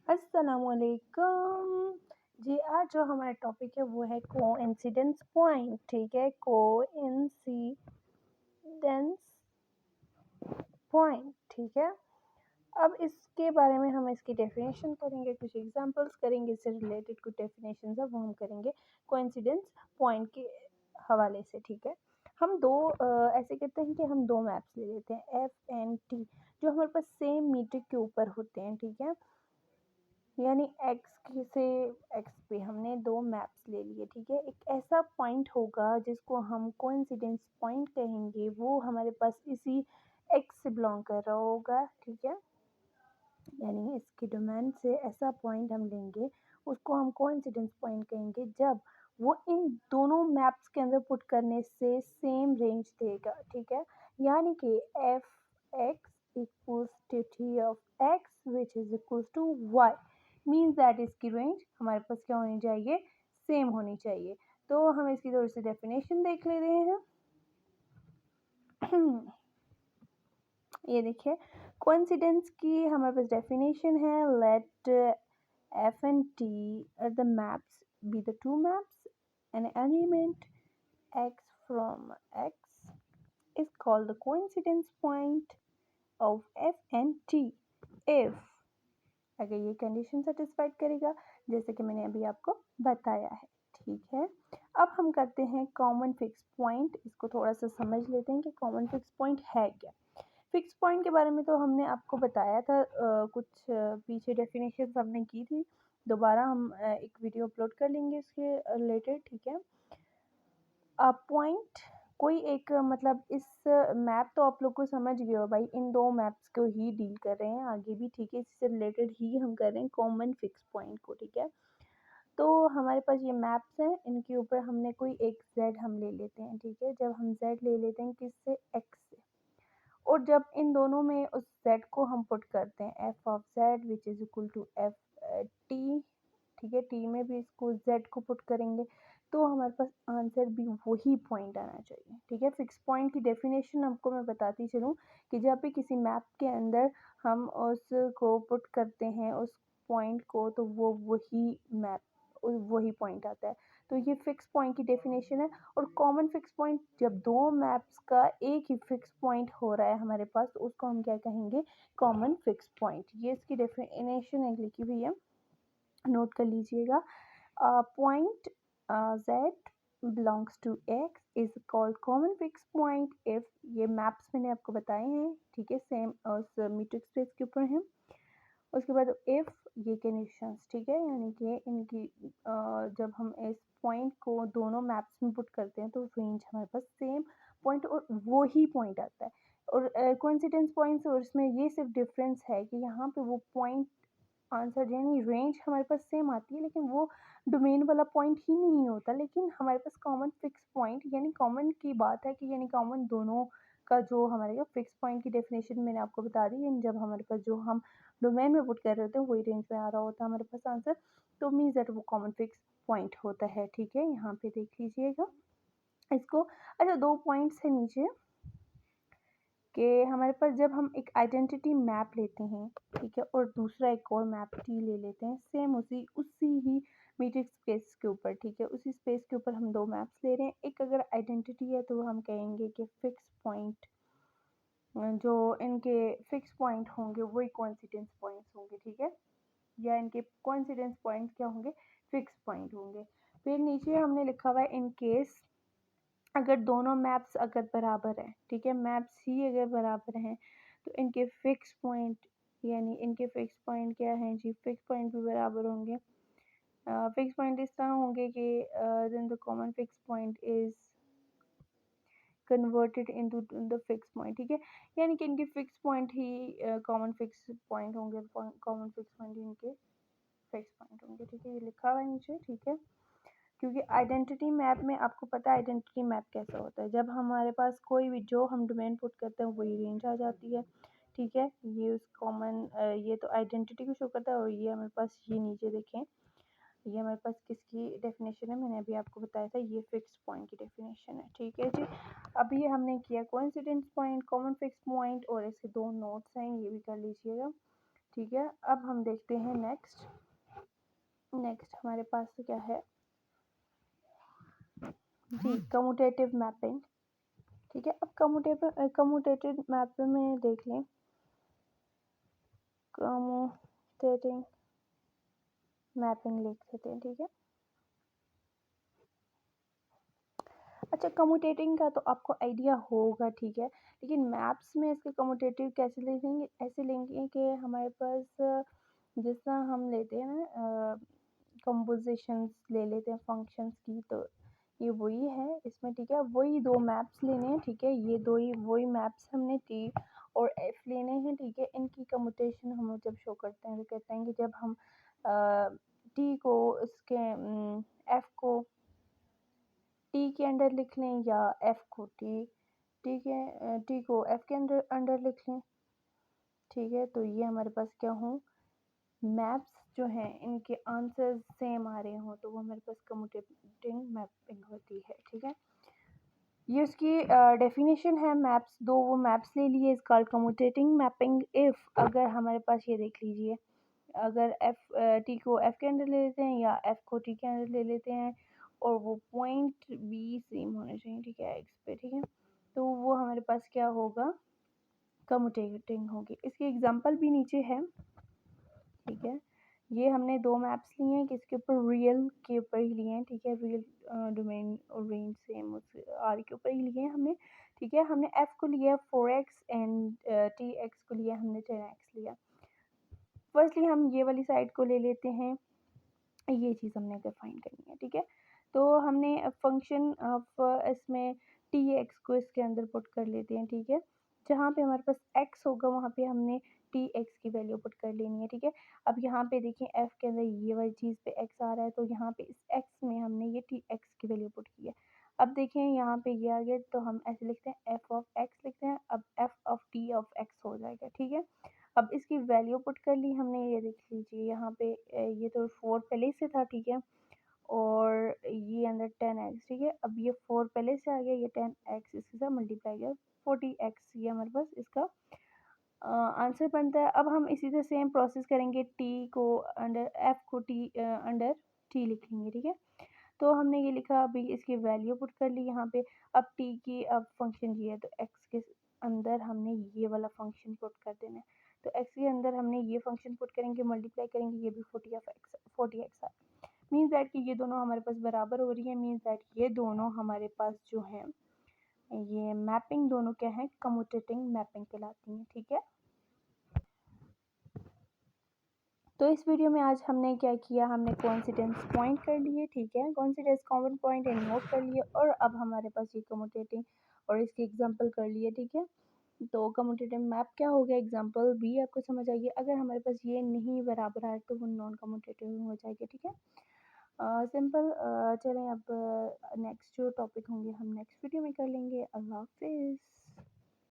अस्सलामुअलैकुम। जी, आज जो हमारा टॉपिक है वो है कोइंसिडेंस पॉइंट। ठीक है, कोइंसिडेंस पॉइंट। ठीक है, अब इसके बारे में हम इसकी डेफिनेशन करेंगे, कुछ एग्जांपल्स करेंगे, इससे रिलेटेड कुछ डेफिनेशंस है वो हम करेंगे कोइंसिडेंस पॉइंट के हवाले से। ठीक है, हम दो ऐसे करते हैं कि हम दो मैप्स ले लेते हैं एफ एंड टी, जो हमारे पास सेम मीटर के ऊपर होते हैं। ठीक है, यानी से एक्स पे हमने दो मैप्स ले लिए। ठीक है, एक ऐसा पॉइंट होगा जिसको हम कोइंसिडेंस पॉइंट कहेंगे, वो हमारे पास इसी एक्स से बिलोंग कर रहा होगा। ठीक है, यानी इसके डोमेन से ऐसा पॉइंट हम लेंगे, उसको हम कोइंसिडेंस पॉइंट कहेंगे जब वो इन दोनों मैप्स के अंदर पुट करने से सेम रेंज देगा। ठीक है, यानी कि F X equals to T of X which is equals to Y, means that इसकी रेंज हमारे पास क्या होनी चाहिए, सेम होनी चाहिए। तो हम इसकी थोड़ी सी डेफिनेशन देख ले रहे हैं। ये देखिए, कोइंसिडेंस की हमारे पास डेफिनेशन है, late f and t are the maps, be the two maps, an element x from x is called the coincidence point of f and t if, अगर ये कंडीशन सेटिस्फाइड करेगा जैसे कि मैंने अभी आपको बताया है। ठीक है, अब हम करते हैं कॉमन फिक्स पॉइंट। इसको थोड़ा सा समझ लेते हैं कि कॉमन फिक्स पॉइंट है क्या। फिक्स पॉइंट के बारे में तो हमने आपको बताया था, कुछ पीछे डेफिनेशन हमने की थी। दोबारा हम एक वीडियो अपलोड कर लेंगे इसके रिलेटेड। ठीक है, पॉइंट कोई एक मतलब इस मैप तो आप लोग को समझ गए हो भाई, इन दो मैप्स को ही डील कर रहे हैं आगे भी। ठीक है, इससे रिलेटेड ही हम कर रहे हैं कॉमन फिक्स पॉइंट को। ठीक है, तो हमारे पास ये मैप्स हैं, इनके ऊपर हमने कोई एक z हम ले लेते हैं। ठीक है, जब हम z ले लेते हैं किससे, x से, और जब इन दोनों में उस z को हम पुट करते हैं f of z which is equal to f t। ठीक है, t में भी इसको z को पुट करेंगे तो हमारे पास आंसर भी वही पॉइंट आना चाहिए। ठीक है, फिक्स पॉइंट की डेफिनेशन आपको मैं बताती चलूँ कि जब भी किसी मैप के अंदर हम उसको पुट करते हैं उस पॉइंट को, तो वो वही पॉइंट आता है। तो ये फिक्स पॉइंट की डेफिनेशन है। और कॉमन फिक्स पॉइंट, जब दो मैप्स का एक ही फिक्स पॉइंट हो रहा है हमारे पास, तो उसको हम क्या कहेंगे, कॉमन फिक्स पॉइंट। ये इसकी डेफिनेशन लिखी हुई है, नोट कर लीजिएगा। Point z belongs to x is called common fixed point if, ये मैप्स मैंने आपको बताए हैं। ठीक है, सेम उस मीट्रिक स्पेस के ऊपर हैं। उसके बाद इफ़, ये कंडीशंस। ठीक है, यानी कि इनकी जब हम इस पॉइंट को दोनों मैप्स में पुट करते हैं तो रेंज हमारे पास सेम पॉइंट और वो ही पॉइंट आता है। और कोइंसिडेंस पॉइंट्स और इसमें ये सिर्फ डिफरेंस है कि यहाँ पे वो पॉइंट आंसर यानी रेंज हमारे पास सेम आती है, लेकिन वो डोमेन वाला पॉइंट ही नहीं होता। लेकिन हमारे पास कॉमन फिक्स पॉइंट, यानी कॉमन की बात है कि यानी कॉमन दोनों का जो हमारे फिक्स पॉइंट की डेफिनेशन मैंने आपको बता दी, यानी जब हमारे पास जो हम डोमेन में पुट कर रहे होते हैं वही रेंज में आ रहा होता है हमारे पास आंसर, तो मीन्स दैट वो कॉमन फिक्स पॉइंट होता है। ठीक है, यहाँ पे देख लीजिएगा इसको। अच्छा, दो पॉइंट्स है नीचे कि हमारे पास जब हम एक आइडेंटिटी मैप लेते हैं, ठीक है, और दूसरा एक और मैप टी ले लेते हैं, सेम उसी उसी ही मीट्रिक स्पेस के ऊपर। ठीक है, उसी स्पेस के ऊपर हम दो मैप्स ले रहे हैं। एक अगर आइडेंटिटी है तो हम कहेंगे कि फिक्स पॉइंट, जो इनके फिक्स पॉइंट होंगे वही कोइंसिडेंस पॉइंट्स होंगे। ठीक है, या इनके कोइंसिडेंस पॉइंट्स क्या होंगे, फिक्स पॉइंट होंगे। फिर नीचे हमने लिखा हुआ है इन केस, अगर दोनों मैप्स अगर बराबर हैं, ठीक है, मैप्स ही अगर बराबर हैं, तो इनके फिक्स पॉइंट, यानी इनके फिक्स पॉइंट क्या हैं जी, फिक्स पॉइंट भी बराबर होंगे। फिक्स पॉइंट इस तरह होंगे कि then the common fix point is converted into the fix point. ठीक है, यानी कि इनके फिक्स पॉइंट ही कॉमन फिक्स पॉइंट होंगे, कॉमन फिक्स पॉइंट इनके फिक्स पॉइंट होंगे। ठीक है, ये लिखा हुआ है नीचे। ठीक है, क्योंकि आइडेंटिटी मैप में आपको पता है आइडेंटिटी मैप कैसा होता है, जब हमारे पास कोई भी जो हम डोमेन पुट करते हैं वही रेंज आ जाती है। ठीक है, ये उस कॉमन ये तो आइडेंटिटी को शो करता है, और ये हमारे पास ये नीचे देखें, ये हमारे पास किसकी डेफिनेशन है, मैंने अभी आपको बताया था, ये फिक्स पॉइंट की डेफिनेशन है। ठीक है जी, अभी हमने किया coincidence point, common fix point, और इसके दो नोट्स हैं, ये भी कर लीजिएगा। ठीक है। अब हम देखते हैं नेक्स्ट हमारे पास क्या है जी, कम्यूटेटिव मैपिंग। ठीक है, अब कम्यूटेटिव मैपिंग में देख लें, कम्यूटेटिव मैपिंग लिख देते हैं। ठीक है, अच्छा, कम्यूटेटिंग का तो आपको आइडिया होगा। ठीक है, लेकिन मैप्स में इसके कम्यूटेटिव कैसे लिखेंगे? ऐसे लेंगे कि हमारे पास जिस तरह हम लेते हैं ना, कंपोजिशंस ले लेते हैं फंक्शंस की, तो ये वही है इसमें। ठीक है, वही दो मैप्स लेने हैं। ठीक है, ये दो ही वही मैप्स हमने टी और एफ लेने हैं। ठीक है, इनकी कम्यूटेशन हम जब शो करते हैं तो कहते हैं कि जब हम टी को इसके एफ को टी के अंडर लिख लें या एफ को टी को एफ के अंडर लिख लें। ठीक है, तो ये हमारे पास क्या हो, मैप्स जो हैं इनके आंसर सेम आ रहे हों तो वो हमारे पास कम्यूटेटिंग मैपिंग होती है। ठीक है, ये उसकी डेफिनेशन है। मैप्स दो वो मैप्स ले लिए, is called commutating mapping if, अगर हमारे पास ये देख लीजिए, अगर एफ टी को एफ के अंदर ले लेते हैं या एफ को टी के अंदर ले लेते हैं और वो पॉइंट बी सेम होने चाहिए। ठीक है, एक्स पे। ठीक है, तो वो हमारे पास क्या होगा, कम्यूटेटिंग होगी। इसकी एग्जांपल भी नीचे है। ठीक है, ये हमने दो मैप्स लिए हैं, किसके ऊपर, रियल के ऊपर ही लिए हैं। ठीक है, रियल डोमेन और रेंज सेम उस आर के ऊपर ही लिए हैं हमने। ठीक है, हमने एफ को लिया 4x एंड टी एक्स को लिया हमने 10x लिया। फर्स्टली हम ये वाली साइड को ले लेते हैं, ये चीज़ हमने अगर फाइंड करनी है। ठीक है, तो हमने फंक्शन ऑफ इसमें टी एक्स को इसके अंदर पुट कर लेते हैं। ठीक है, जहाँ पे हमारे पास एक्स होगा वहाँ पे हमने टी एक्स की वैल्यू पुट कर लेनी है। ठीक है, अब यहाँ पे देखिए एफ के अंदर ये वाली चीज़ पे एक्स आ रहा है, तो यहाँ पे इस एक्स में हमने ये टी एक्स की वैल्यू पुट की है। अब देखें यहाँ पे ये आ गया, तो हम ऐसे लिखते हैं एफ ऑफ एक्स लिखते हैं, अब F of T of x हो जाएगा। ठीक है, अब इसकी वैल्यू पुट कर ली हमने, ये देख लीजिए यहाँ पे ये तो 4 पहले से था। ठीक है, और ये अंदर 10x। ठीक है, अब ये 4 पहले से आ गया, ये 10x इसके साथ मल्टीप्लाई किया 40x, ये हमारे पास इसका आंसर बनता है। अब हम इसी तरह सेम प्रोसेस करेंगे, टी को अंडर एफ को टी अंडर टी लिख लेंगे। ठीक है, तो हमने ये लिखा, अभी इसकी वैल्यू पुट कर ली यहाँ पे। अब टी की अब फंक्शन ये है, तो एक्स के अंदर हमने ये वाला फंक्शन पुट कर देना है। तो एक्स के अंदर हमने ये फंक्शन पुट करेंगे, मल्टीप्लाई करेंगे, ये भी 40x है। मीन्स दैट कि ये दोनों हमारे पास बराबर हो रही है। मीन्स दैट ये दोनों हमारे पास जो हैं, ये मैपिंग दोनों क्या है, कम्यूटेटिंग मैपिंग कहलाती हैं। ठीक है, तो इस वीडियो में आज हमने क्या किया, हमने कोइंसिडेंस पॉइंट कर लिए। ठीक है, coincidence common point and note कर लिए, और अब हमारे पास ये कम्यूटेटिंग और इसकी एग्जांपल कर लिए। ठीक है, तो कम्यूटेटिव मैप क्या हो गया, एग्जांपल भी आपको समझ आइए। अगर हमारे पास ये नहीं बराबर है तो वो नॉन कम्यूटेटिव हो जाएगा। ठीक है, सिंपल। चलें अब नेक्स्ट जो टॉपिक होंगे हम नेक्स्ट वीडियो में कर लेंगे। अल्लाह हाफिज़।